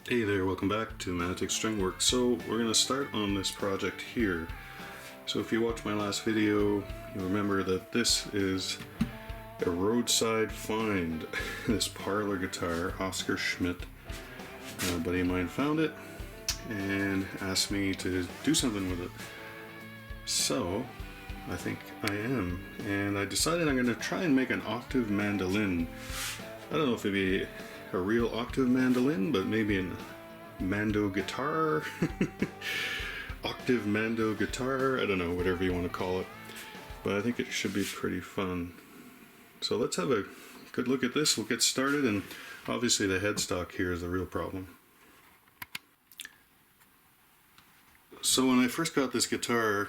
Hey there, welcome back to Manitic Stringwork. So we're going to start on this project here. So if you watched my last video, you remember that this is a roadside find. This parlor guitar, Oscar Schmidt, a buddy of mine found it and asked me to do something with it. So I think I am, and I decided I'm going to try and make an octave mandolin. I don't know if it'd be a real octave mandolin, but maybe a Mando guitar, octave Mando guitar, I don't know, whatever you want to call it, but I think it should be pretty fun. So let's have a good look at this. We'll get started, and obviously the headstock here is the real problem. So when I first got this guitar,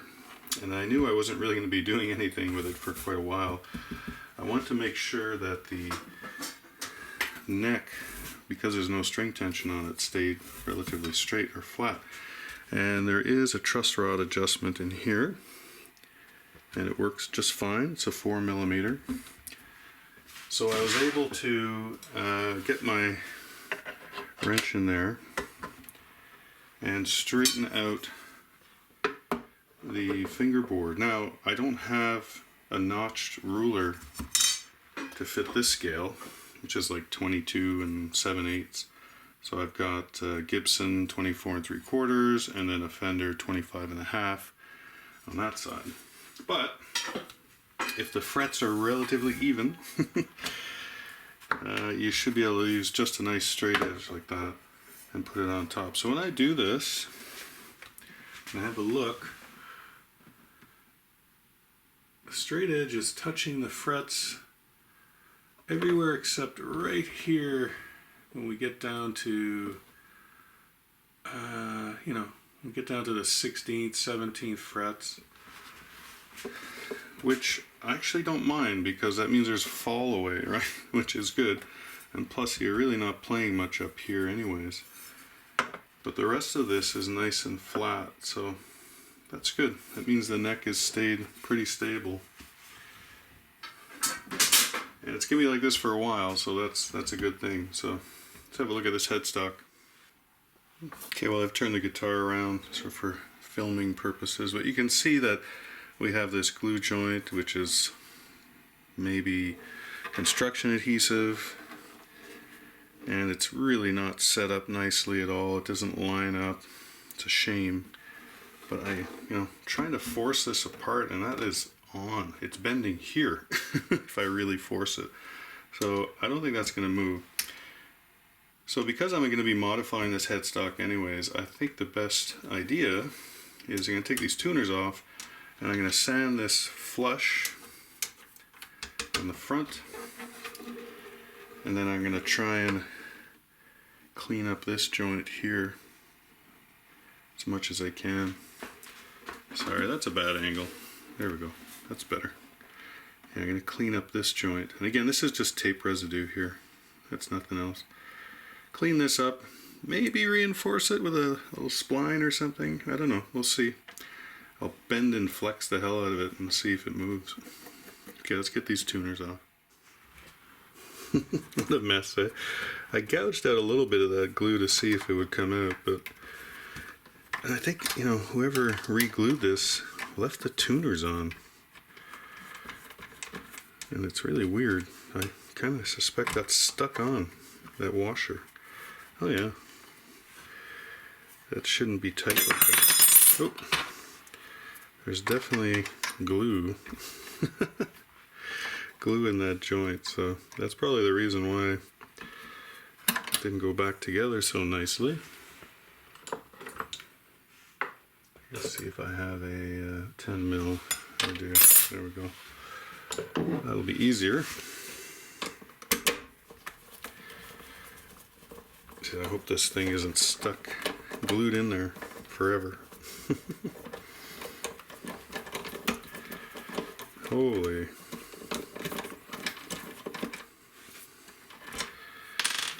and I knew I wasn't really going to be doing anything with it for quite a while, I wanted to make sure that the neck, because there's no string tension on it, stayed relatively straight or flat. And there is a truss rod adjustment in here, and it works just fine. It's a 4mm. So I was able to get my wrench in there and straighten out the fingerboard. Now, I don't have a notched ruler to fit this scale, which is like 22 7/8. So I've got Gibson 24 3/4 and then a Fender 25 1/2 on that side. But if the frets are relatively even, you should be able to use just a nice straight edge like that and put it on top. So when I do this and have a look, the straight edge is touching the frets everywhere except right here when we get down to, we get down to the 16th, 17th frets, which I actually don't mind because that means there's fall away, right? Which is good. And plus you're really not playing much up here anyways. But the rest of this is nice and flat, so that's good. That means the neck has stayed pretty stable. And it's gonna be like this for a while, so that's a good thing. So let's have a look at this headstock. Okay, well, I've turned the guitar around so for filming purposes, but you can see that we have this glue joint, which is maybe construction adhesive, and it's really not set up nicely at all. It doesn't line up. It's a shame. But trying to force this apart, and that is on. It's bending here if I really force it. So I don't think that's going to move. So because I'm going to be modifying this headstock anyways, I think the best idea is I'm going to take these tuners off and I'm going to sand this flush on the front, and then I'm going to try and clean up this joint here as much as I can. Sorry, that's a bad angle. There we go. That's better. And I'm going to clean up this joint. And again, this is just tape residue here. That's nothing else. Clean this up. Maybe reinforce it with a little spline or something. I don't know. We'll see. I'll bend and flex the hell out of it and see if it moves. Okay, let's get these tuners off. What a mess. I gouged out a little bit of that glue to see if it would come out, but I think, whoever re-glued this left the tuners on. And it's really weird. I kind of suspect that's stuck on that washer. Oh yeah. That shouldn't be tight like that. Oh. There's definitely glue. Glue in that joint, so that's probably the reason why it didn't go back together so nicely. Let's see if I have a 10mm. I do. There we go. That'll be easier. See, I hope this thing isn't stuck, glued in there forever. Holy.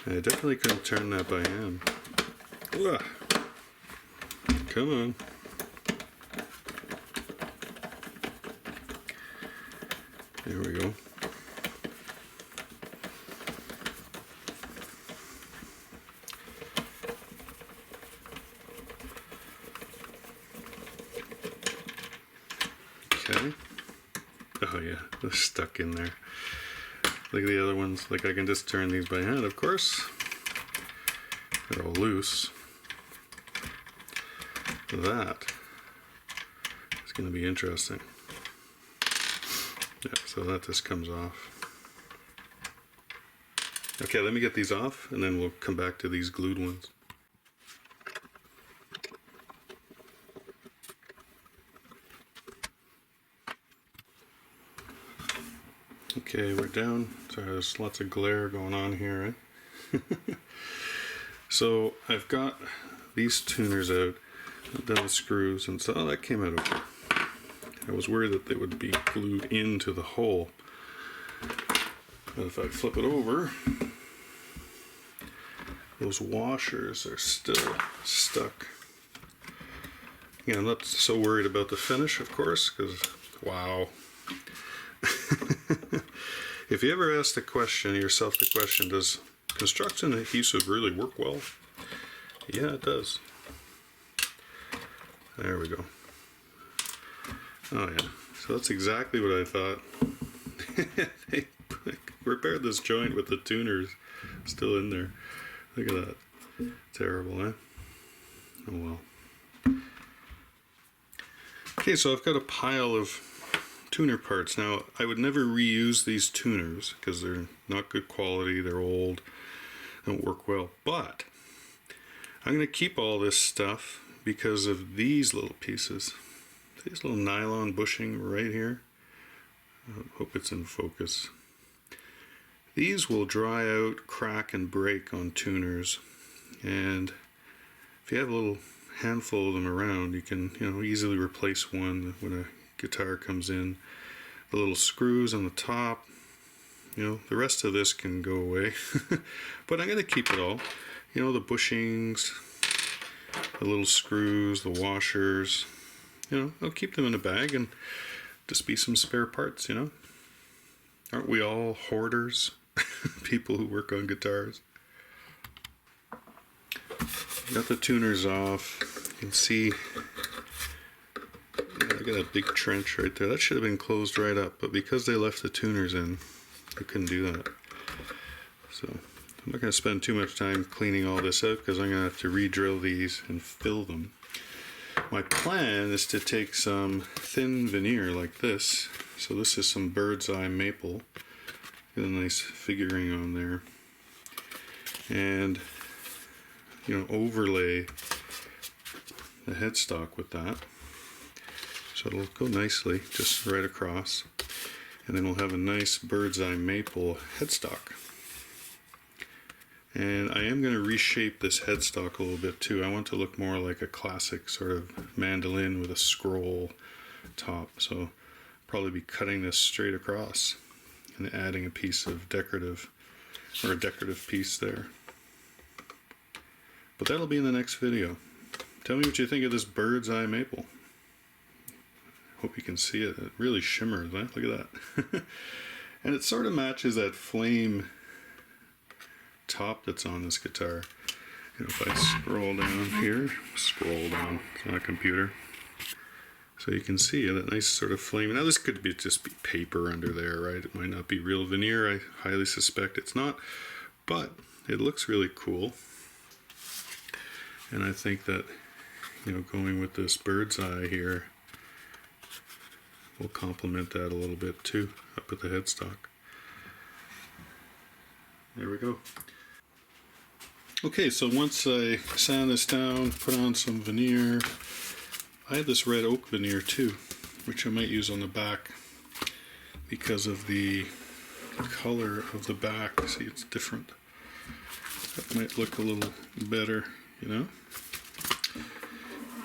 I definitely couldn't turn that by hand. Ugh. Come on. There we go. Oh yeah, they're stuck in there. Like the other ones, like I can just turn these by hand, of course. They're all loose. That is going to be interesting. Yeah, so that just comes off. Okay, let me get these off and then we'll come back to these glued ones. Okay, we're down. Sorry, there's lots of glare going on here, eh? So I've got these tuners out. I've done the screws and so that came out okay. I was worried that they would be glued into the hole. But if I flip it over, those washers are still stuck. Yeah, I'm not so worried about the finish, of course, because wow. If you ever ask yourself the question, does construction adhesive really work well? Yeah, it does. There we go. Oh yeah, so that's exactly what I thought. They repaired this joint with the tuners still in there. Look at that. Terrible, eh? Oh well. Okay, so I've got a pile of tuner parts. Now, I would never reuse these tuners because they're not good quality, they're old, don't work well. But I'm going to keep all this stuff because of these little pieces. These little nylon bushing right here. I hope it's in focus. These will dry out, crack, and break on tuners. And if you have a little handful of them around, you can easily replace one when a guitar comes in. The little screws on the top, the rest of this can go away. But I'm going to keep it all. The bushings, the little screws, the washers. I'll keep them in a bag and just be some spare parts, Aren't we all hoarders? People who work on guitars. Got the tuners off. You can see I got a big trench right there. That should have been closed right up, but because they left the tuners in, I couldn't do that. So I'm not going to spend too much time cleaning all this out because I'm going to have to re-drill these and fill them. My plan is to take some thin veneer like this. So this is some bird's eye maple. Got a nice figuring on there. And overlay the headstock with that. So it'll go nicely just right across. And then we'll have a nice bird's eye maple headstock. And I am going to reshape this headstock a little bit too. I want to look more like a classic sort of mandolin with a scroll top. So I'll probably be cutting this straight across and adding a piece of decorative piece there. But that'll be in the next video. Tell me what you think of this bird's eye maple. Hope you can see it. It really shimmers, eh? Look at that. And it sort of matches that flame top that's on this guitar. If I scroll down here, it's not a computer. So you can see that nice sort of flame. Now this could just be paper under there, right? It might not be real veneer. I highly suspect it's not, but it looks really cool. And I think that, going with this bird's eye here will complement that a little bit too, up at the headstock. There we go. Okay, so once I sand this down, put on some veneer, I have this red oak veneer too, which I might use on the back because of the color of the back. See, it's different. That might look a little better,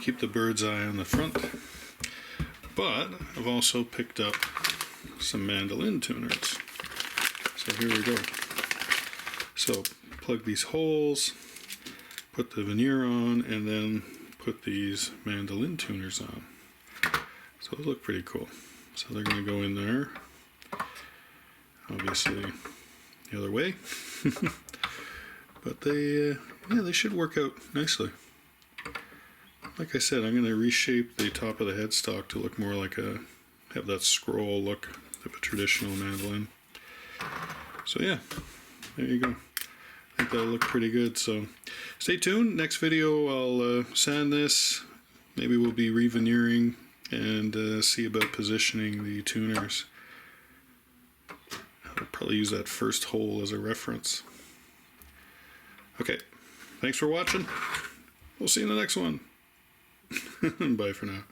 Keep the bird's eye on the front. But I've also picked up some mandolin tuners. So here we go. So plug these holes, put the veneer on, and then put these mandolin tuners on. So they look pretty cool. So they're going to go in there. Obviously the other way. But they should work out nicely. Like I said, I'm going to reshape the top of the headstock to look more like have that scroll look type of traditional mandolin. So yeah, there you go. I think that'll look pretty good. So stay tuned. Next video I'll sand this. Maybe we'll be re-veneering and see about positioning the tuners. I'll probably use that first hole as a reference. Okay, thanks for watching. We'll see you in the next one. Bye for now.